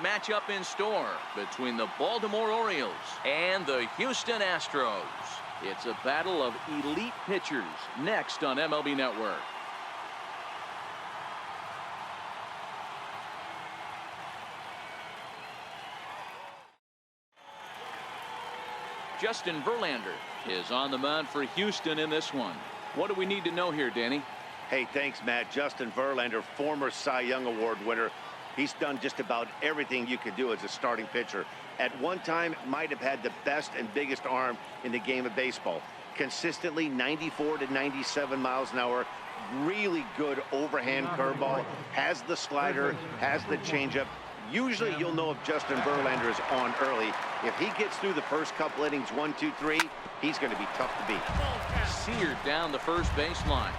matchup in store between the Baltimore Orioles and the Houston Astros. It's a battle of elite pitchers next on MLB Network. Justin Verlander is on the mound for Houston in this one. What do we need to know here, Danny? Hey, thanks, Matt. Justin Verlander, former Cy Young Award winner. He's done just about everything you could do as a starting pitcher. At one time, might have had the best and biggest arm in the game of baseball. Consistently 94 to 97 miles an hour. Really good overhand curveball. Has the slider, has the changeup. Usually you'll know if Justin Verlander is on early. If he gets through the first couple innings, 1, 2, 3, he's going to be tough to beat. Seared down the first baseline.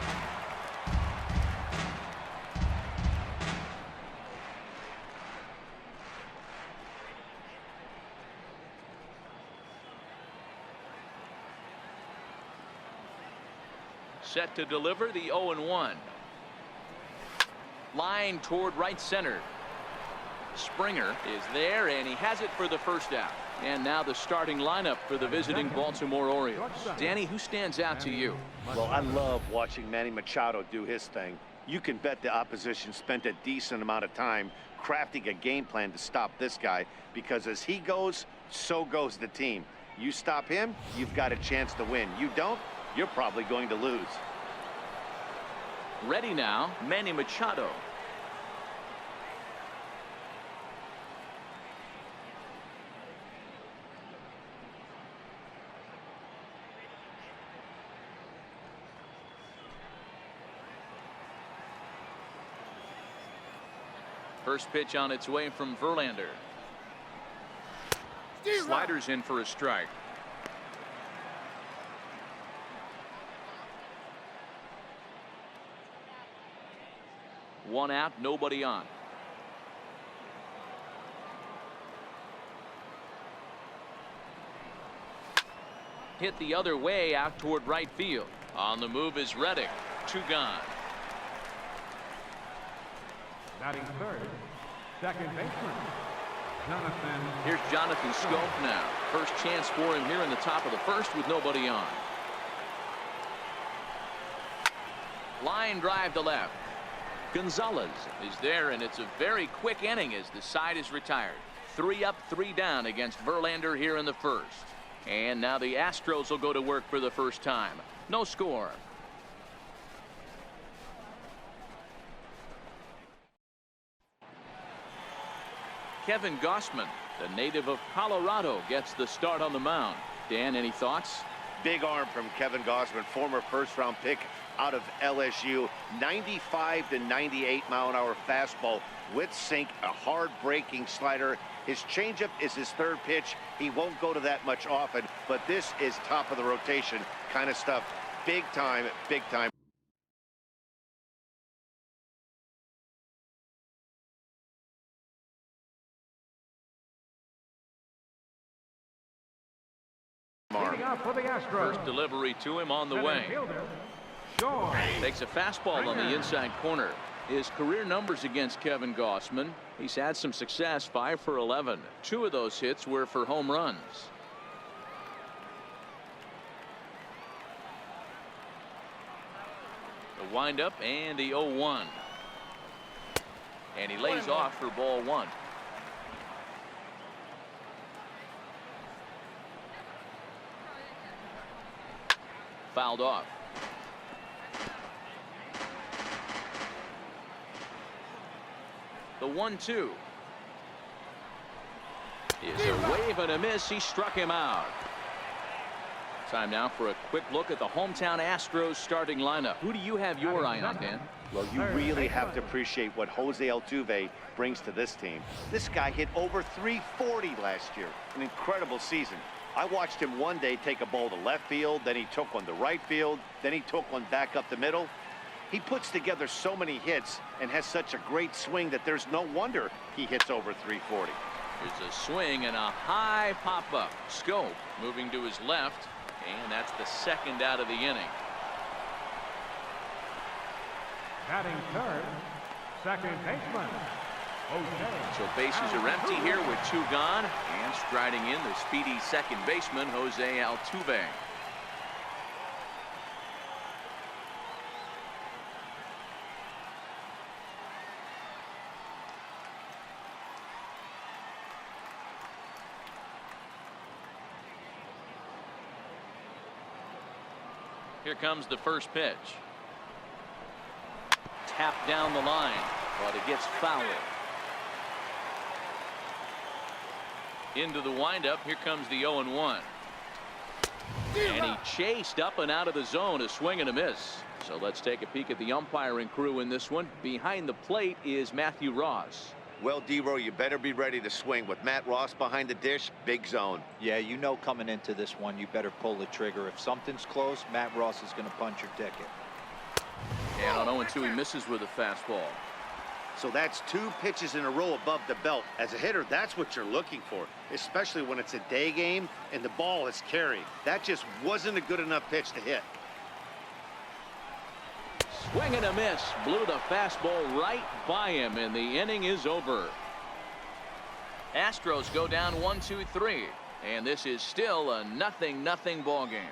Set to deliver the 0-1. Line toward right center. Springer is there, and he has it for the first out. And now the starting lineup for the visiting Baltimore Orioles. Danny, who stands out to you? Well, I love watching Manny Machado do his thing. You can bet the opposition spent a decent amount of time crafting a game plan to stop this guy, because as he goes, so goes the team. You stop him, you've got a chance to win. You don't, you're probably going to lose. Ready now, Manny Machado. First pitch on its way from Verlander. Sliders in for a strike. One out, nobody on. Hit the other way out toward right field. On the move is Reddick. 2 gone. Batting third, second baseman, Jonathan. Here's Jonathan Schoop now. First chance for him here in the top of the first with nobody on. Line drive to left. Gonzalez is there, and it's a very quick inning as the side is retired. 3 up, 3 down against Verlander here in the first. And now the Astros will go to work for the first time. No score. Kevin Gausman, the native of Colorado, gets the start on the mound. Dan, any thoughts? Big arm from Kevin Gausman, former first-round pick out of LSU. 95 to 98 mile an hour fastball with sink, a hard breaking slider. His changeup is his third pitch. He won't go to that much often, but this is top of the rotation kind of stuff. Big time, big time. For the Astros. First delivery to him on the way. Takes a fastball on the inside corner. His career numbers against Kevin Gausman. He's had some success, 5 for 11. 2 of those hits were for home runs. The windup and the 0-1. And he lays off for ball 1. Fouled off. The 1-2 is a wave and a miss. He struck him out. Time now for a quick look at the hometown Astros starting lineup. Who do you have your eye on, Dan? Well, you really have to appreciate what Jose Altuve brings to this team. This guy hit over 340 last year. An incredible season. I watched him one day take a ball to left field, then he took one to right field, then he took one back up the middle. He puts together so many hits and has such a great swing that there's no wonder he hits over 340. There's a swing and a high pop-up. Schoop moving to his left, and that's the second out of the inning. Batting third, second baseman, So bases are empty here with 2 gone, and striding in the speedy second baseman Jose Altuve. Here comes the first pitch. Tapped down the line, but it gets fouled. Into the windup. Here comes the 0-1. And he chased up and out of the zone. A swing and a miss. So let's take a peek at the umpiring crew in this one. Behind the plate is Matthew Ross. Well, D-Row, you better be ready to swing. With Matt Ross behind the dish, big zone. Yeah, you know coming into this one, you better pull the trigger. If something's close, Matt Ross is going to punch your ticket. And on 0-2, he misses with a fastball. So that's 2 pitches in a row above the belt. As a hitter, that's what you're looking for, especially when it's a day game and the ball is carried. That just wasn't a good enough pitch to hit. Swing and a miss. Blew the fastball right by him, and the inning is over. Astros go down 1-2-3, and this is still a 0-0 ball game.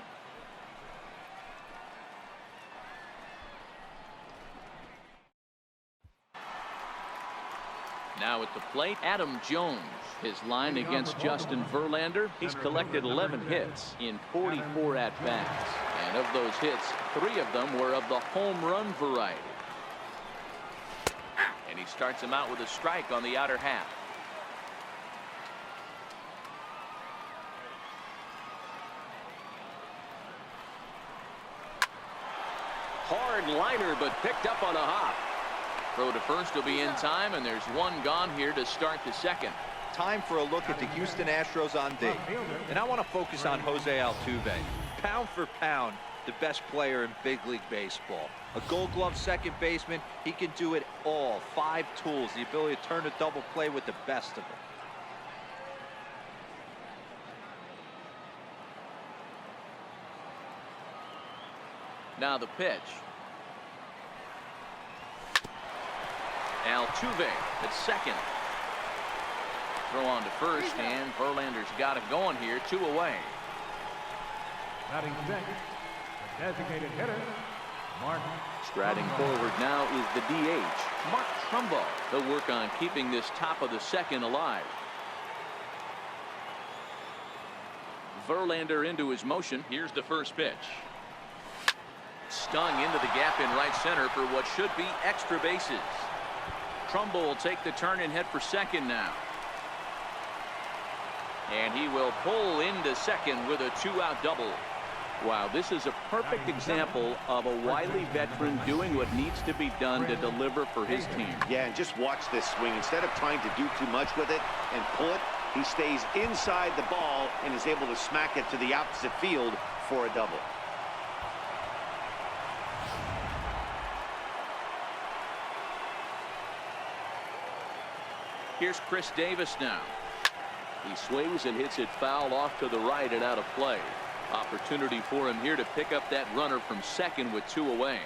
Now at the plate, Adam Jones. His line against Justin Verlander. He's collected 11 hits in 44 at-bats. And of those hits, 3 of them were of the home run variety. And he starts him out with a strike on the outer half. Hard liner, but picked up on a hop. Throw to first will be in time, and there's 1 gone here to start the second. Time for a look at the Houston Astros on D. And I want to focus on Jose Altuve. Pound for pound, the best player in big league baseball. A Gold Glove second baseman. He can do it all. 5 tools, the ability to turn a double play with the best of them. Now the pitch. Altuve at second. Throw on to first, and Verlander's got it going here. 2 away. Batting second, the designated hitter, Mark. Striding forward now is the DH, Mark Trumbo. He'll work on keeping this top of the second alive. Verlander into his motion. Here's the first pitch. Stung into the gap in right center for what should be extra bases. Trumbo will take the turn and head for second now. And he will pull into second with a 2-out double. Wow, this is a perfect example of a wily veteran doing what needs to be done to deliver for his team. Yeah, and just watch this swing. Instead of trying to do too much with it and pull it, he stays inside the ball and is able to smack it to the opposite field for a double. Here's Chris Davis now. He swings and hits it foul off to the right and out of play. Opportunity for him here to pick up that runner from second with 2 away.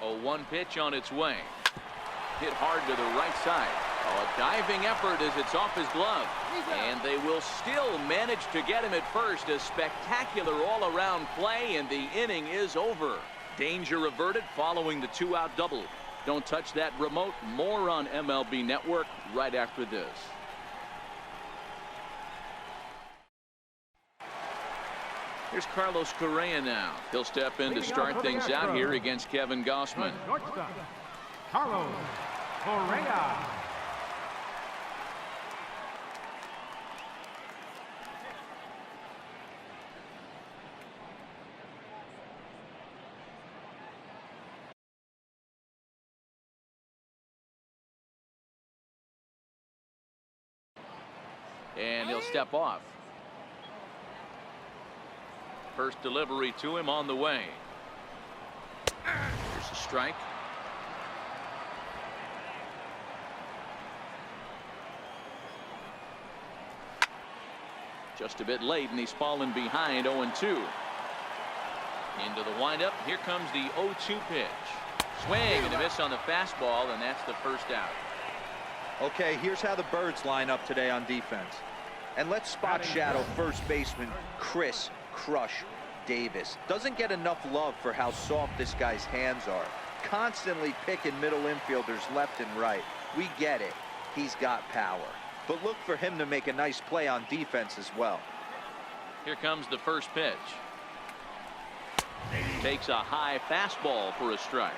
A 1 pitch on its way. Hit hard to the right side. A diving effort as it's off his glove. And they will still manage to get him at first. A spectacular all-around play, and the inning is over. Danger averted following the 2-out double. Don't touch that remote. More on MLB Network right after this. Here's Carlos Correa now. He'll step in to start things out here against Kevin Gausman. Shortstop, Carlos Correa. And he'll step off. First delivery to him on the way. Here's a strike. Just a bit late, and he's fallen behind 0-2. Into the windup. Here comes the 0-2 pitch. Swing and a miss on the fastball, and that's the first out. Okay, here's how the Birds line up today on defense. And let's spot shadow first baseman Chris Crush Davis. Doesn't get enough love for how soft this guy's hands are. Constantly picking middle infielders left and right. We get it. He's got power. But look for him to make a nice play on defense as well. Here comes the first pitch. Takes a high fastball for a strike.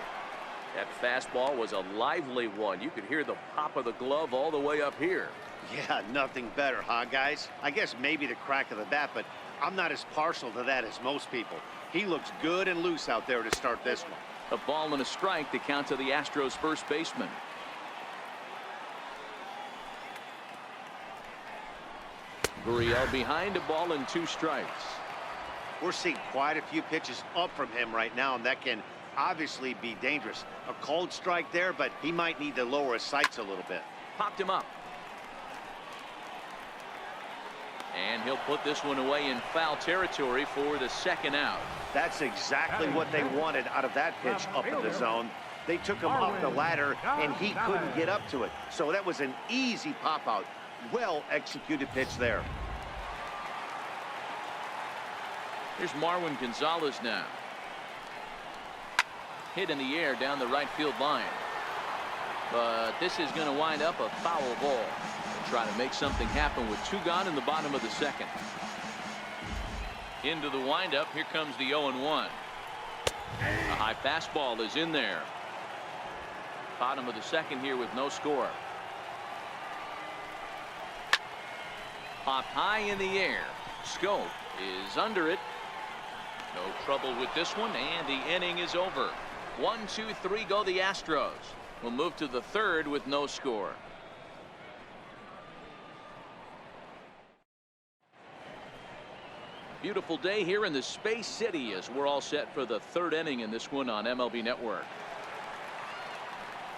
That fastball was a lively one. You could hear the pop of the glove all the way up here. Yeah, nothing better, huh, guys? I guess maybe the crack of the bat, but I'm not as partial to that as most people. He looks good and loose out there to start this one. A ball and a strike to count to the Astros first baseman. Gurriel behind, a ball and 2 strikes. We're seeing quite a few pitches up from him right now, and that can obviously be dangerous. A cold strike there, but he might need to lower his sights a little bit. Popped him up. And he'll put this one away in foul territory for the second out. That's exactly what they wanted out of that pitch up in the zone. They took him up the ladder, and he couldn't get up to it. So that was an easy pop-out. Well-executed pitch there. Here's Marwin Gonzalez now. Hit in the air down the right field line. But this is going to wind up a foul ball. They'll try to make something happen with 2 gone in the bottom of the second. Into the windup. Here comes the 0-1. A high fastball is in there. Bottom of the second here with no score. Popped high in the air. Scope is under it. No trouble with this one, and the inning is over. 1, 2, 3 go the Astros. We'll move to the third with no score. Beautiful day here in the Space City as we're all set for the third inning in this one on MLB Network.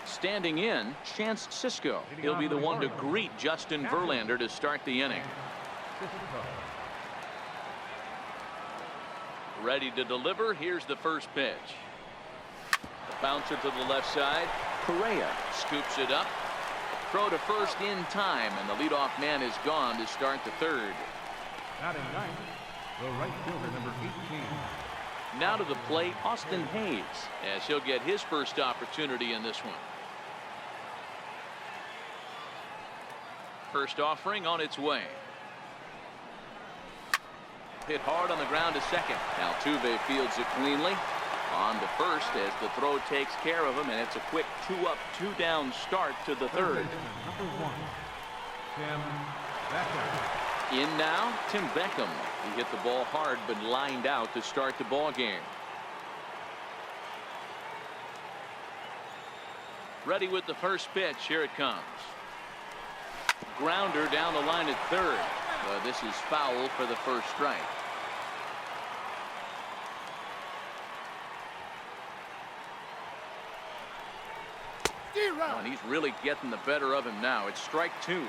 Standing in, Chance Sisco. He'll be the one to greet Justin Verlander to start the inning. Ready to deliver. Here's the first pitch. The bouncer to the left side. Correa scoops it up. Throw to first in time, and the leadoff man is gone to start the third. Batting ninth, the right fielder, number 18. Now to the plate, Austin Hayes, as he'll get his first opportunity in this one. First offering on its way. Hit hard on the ground to second. Altuve fields it cleanly. On to first as the throw takes care of him, and it's a quick 2-up, 2-down start to the third. Number 1, Tim Beckham. In now, Tim Beckham. He hit the ball hard but lined out to start the ball game. Ready with the first pitch. Here it comes. Grounder down the line at third. But this is foul for the first strike. And he's really getting the better of him now. It's strike 2.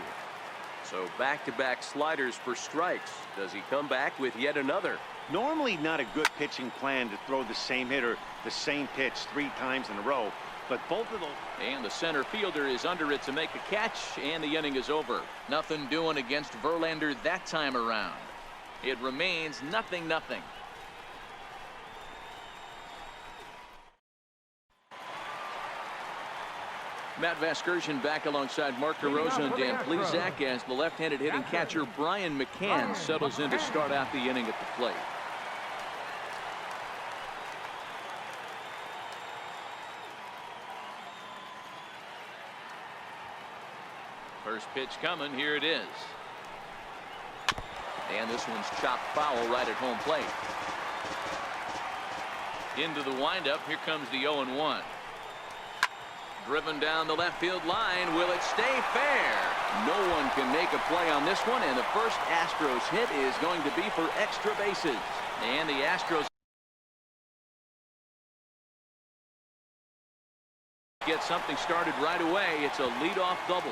So back-to-back sliders for strikes. Does he come back with yet another? Normally not a good pitching plan to throw the same hitter the same pitch 3 times in a row. But both of those. And the center fielder is under it to make a catch, and the inning is over. Nothing doing against Verlander that time around. It remains 0-0. Matt Vasgersian back alongside Mark DeRosa and Dan Plesac as the left-handed hitting catcher Brian McCann settles in to start out the inning at the plate. First pitch coming. Here it is. And this one's chopped foul right at home plate. Into the windup. Here comes the 0-1. Driven down the left field line. Will it stay fair? No one can make a play on this one, and the first Astros hit is going to be for extra bases. And the Astros get something started right away. It's a leadoff double.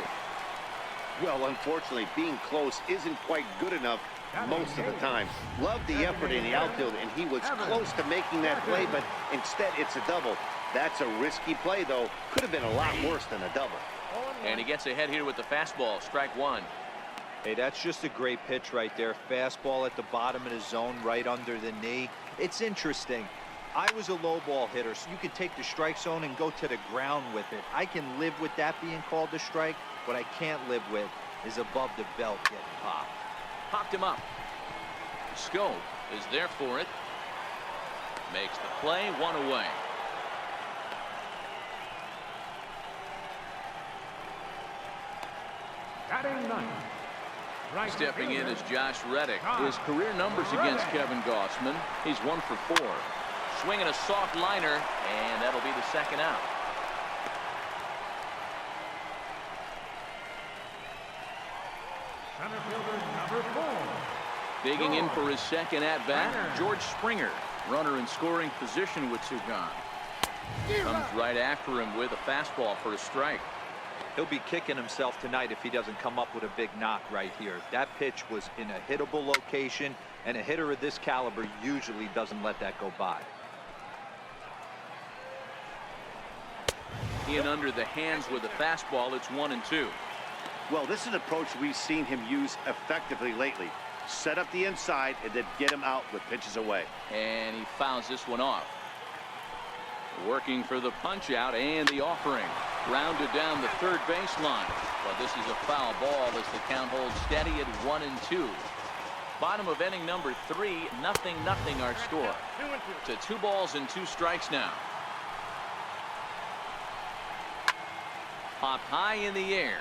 Well, unfortunately, being close isn't quite good enough most of the time. Loved the effort in the outfield, and he was close to making that play, but instead it's a double. That's a risky play, though. Could have been a lot worse than a double. And he gets ahead here with the fastball. Strike one. Hey, that's just a great pitch right there. Fastball at the bottom of the zone, right under the knee. It's interesting. I was a low ball hitter, so you could take the strike zone and go to the ground with it. I can live with that being called a strike. What I can't live with is above the belt getting popped. Popped him up. Scope is there for it. Makes the play, one away. Batting ninth. Right Stepping in fielder, is Josh Reddick. His career numbers against Kevin Gossman. He's 1 for 4. Swinging a soft liner, and that'll be the second out. center fielder number 4. Digging in for his second at-bat, George Springer. Runner in scoring position with 2 gone. Comes right after him with a fastball for a strike. He'll be kicking himself tonight if he doesn't come up with a big knock right here. That pitch was in a hittable location, and a hitter of this caliber usually doesn't let that go by. In under the hands with a fastball. It's 1-2. Well, this is an approach we've seen him use effectively lately. Set up the inside and then get him out with pitches away. And he fouls this one off. Working for the punch out and the offering. Grounded down the third baseline. But this is a foul ball as the count holds steady at 1-2. Bottom of inning number 3, 0-0 our score. To 2 balls and 2 strikes now. Popped high in the air.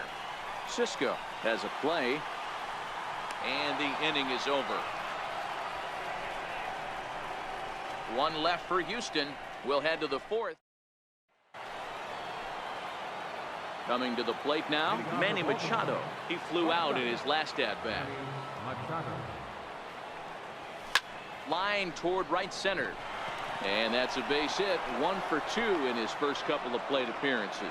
Cisco has a play. And the inning is over. 1 left for Houston. We'll head to the 4th. Coming to the plate now, Manny Machado. He flew out in his last at-bat. Machado. Line toward right center. And that's a base hit. 1 for 2 in his first couple of plate appearances.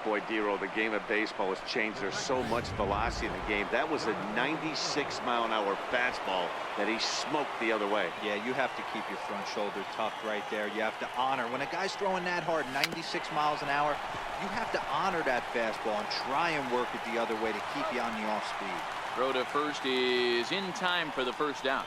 Boy, Dero, the game of baseball has changed. There's so much velocity in the game. That was a 96-mile-an-hour fastball that he smoked the other way. Yeah, you have to keep your front shoulder tucked right there. You have to honor. When a guy's throwing that hard, 96 miles an hour, you have to honor that fastball and try and work it the other way to keep you on the off speed. Throw to first is in time for the first out.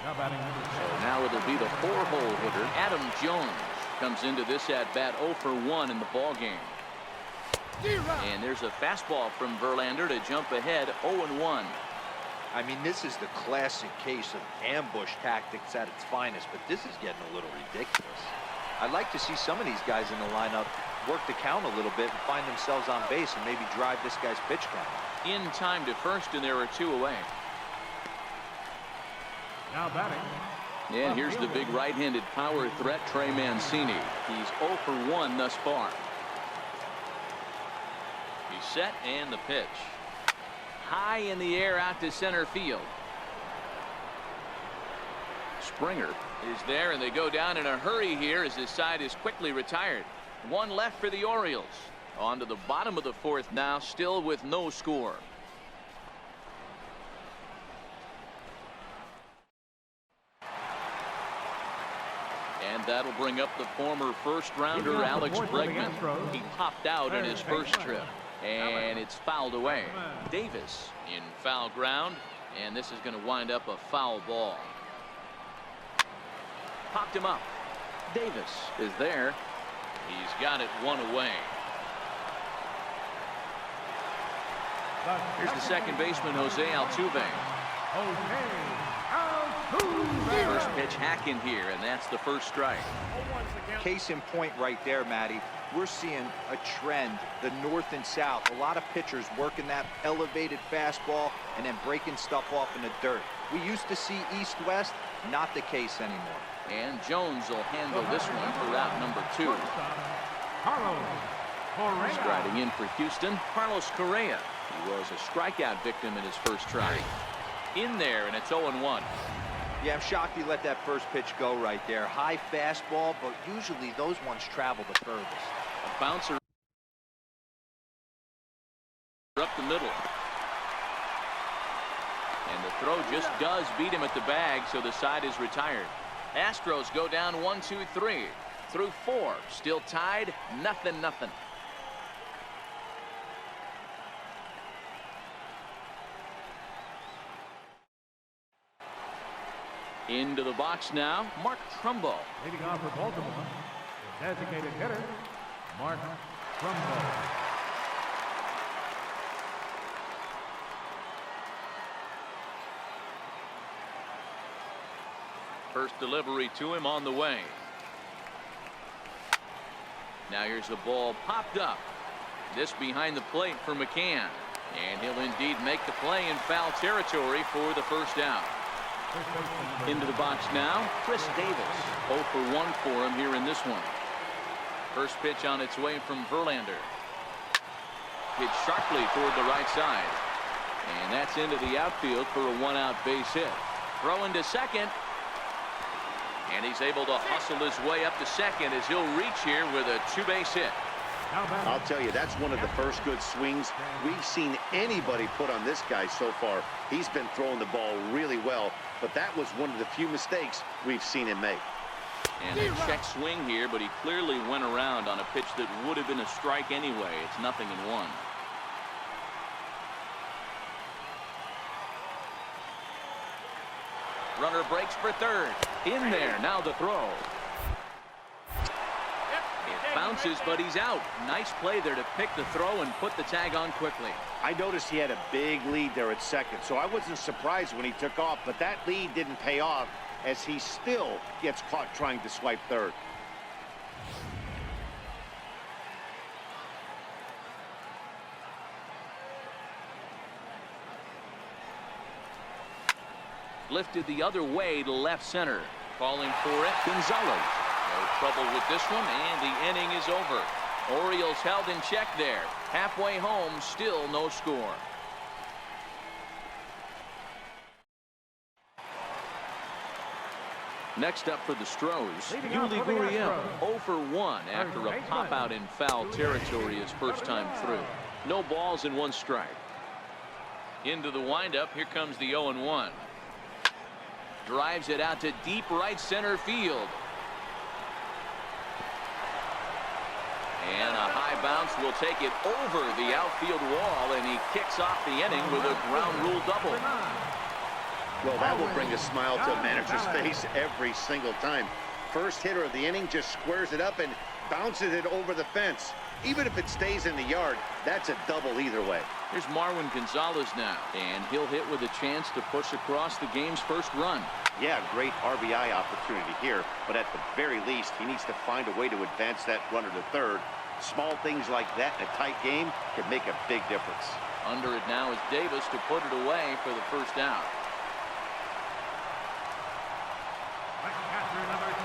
Now batting number 6. So now it'll be the 4-hole hitter, Adam Jones. Comes into this at-bat 0 for 1 in the ball game. And there's a fastball from Verlander to jump ahead 0-1. I mean, this is the classic case of ambush tactics at its finest, but this is getting a little ridiculous. I'd like to see some of these guys in the lineup work the count a little bit and find themselves on base and maybe drive this guy's pitch count. In time to first, and there are 2 away. Now batting. And here's the big right-handed power threat, Trey Mancini. He's 0 for 1 thus far. He's set, and the pitch. High in the air out to center field. Springer is there, and they go down in a hurry here as his side is quickly retired. 1 left for the Orioles. On to the bottom of the 4th now, still with no score. And that'll bring up the former first-rounder Alex Bregman. He popped out in his first trip, and it's fouled away. Davis in foul ground, and this is going to wind up a foul ball. Popped him up. Davis is there. He's got it 1 away. Here's the second baseman, Jose Altuve. First pitch hack in here, and that's the first strike. Case in point right there, Matty. We're seeing a trend, the north and south. A lot of pitchers working that elevated fastball and then breaking stuff off in the dirt. We used to see east-west, not the case anymore. And Jones will handle this one for route number 2. Striding in for Houston, Carlos Correa. He was a strikeout victim in his first try. In there, and it's 0-1. Yeah, I'm shocked he let that first pitch go right there. High fastball, but usually those ones travel the furthest. A bouncer up the middle. does beat him at the bag, so the side is retired. Astros go down 1-2-3 through 4. Still tied, 0-0. Into the box now, Mark Trumbo. Leading off for Baltimore, the designated hitter, Mark Trumbo. First delivery to him on the way. Now here's the ball popped up. This behind the plate for McCann. And he'll indeed make the play in foul territory for the first out. Into the box now, Chris Davis. 0 for 1 for him here in this one. First pitch on its way from Verlander. Hit sharply toward the right side. And that's into the outfield for a 1-out base hit. Throw into second. And he's able to hustle his way up to second as he'll reach here with a 2-base hit. I'll tell you, that's one of the first good swings we've seen anybody put on this guy so far. He's been throwing the ball really well, but that was one of the few mistakes we've seen him make. And a check swing here, but he clearly went around on a pitch that would have been a strike anyway. It's 0-1. Runner breaks for third. In there, now the throw. It bounces, but he's out. Nice play there to pick the throw and put the tag on quickly. I noticed he had a big lead there at second, so I wasn't surprised when he took off, but that lead didn't pay off as he still gets caught trying to swipe third. Lifted the other way to left center. Calling for it, Gonzalez. No trouble with this one, and the inning is over. Orioles held in check there. Halfway home, still no score. Next up for the Stros, Yuli Gurriel, 0 for 1 after a pop-out in foul territory his first time through. No balls and 1 strike. Into the windup, here comes the 0-1. Drives it out to deep right center field. And a high bounce will take it over the outfield wall, and he kicks off the inning with a ground rule double. Well, that will bring a smile to a manager's face every single time. First hitter of the inning just squares it up and bounces it over the fence. Even if it stays in the yard, that's a double either way. Here's Marwin Gonzalez now, and he'll hit with a chance to push across the game's first run. Yeah, great RBI opportunity here, but at the very least, he needs to find a way to advance that runner to third. Small things like that in a tight game can make a big difference. Under it now is Davis to put it away for the first out.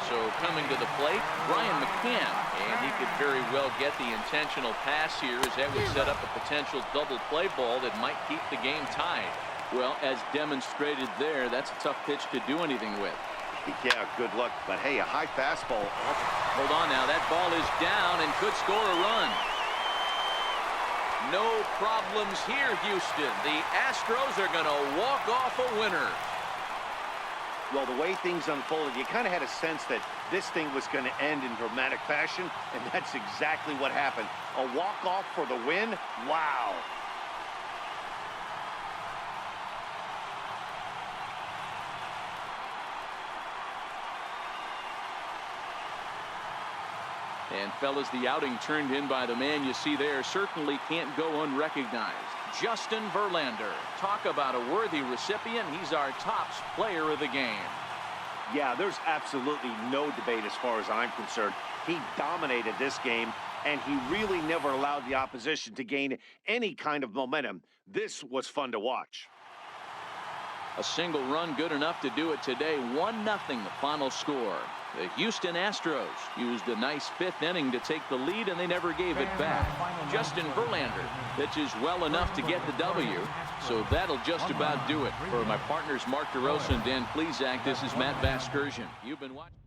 So coming to the plate, Brian McCann, and he could very well get the intentional pass here as that would set up a potential double play ball that might keep the game tied. Well, as demonstrated there, that's a tough pitch to do anything with. Yeah, good luck, but hey, a high fastball. Hold on now, that ball is down and could score a run. No problems here, Houston. The Astros are going to walk off a winner. Well, the way things unfolded, you kind of had a sense that this thing was going to end in dramatic fashion, and that's exactly what happened. A walk-off for the win? Wow. And fellas, the outing turned in by the man you see there certainly can't go unrecognized. Justin Verlander. Talk about a worthy recipient. He's our top player of the game. Yeah, there's absolutely no debate as far as I'm concerned. He dominated this game, and he really never allowed the opposition to gain any kind of momentum. This was fun to watch. A single run good enough to do it today. 1-0 the final score. The Houston Astros used a nice 5th inning to take the lead, and they never gave it back. Justin Verlander pitches well enough to get the W, so that'll just about do it. For my partners Mark DeRosa and Dan Plesac, this is Matt Vasgersian. You've been watching.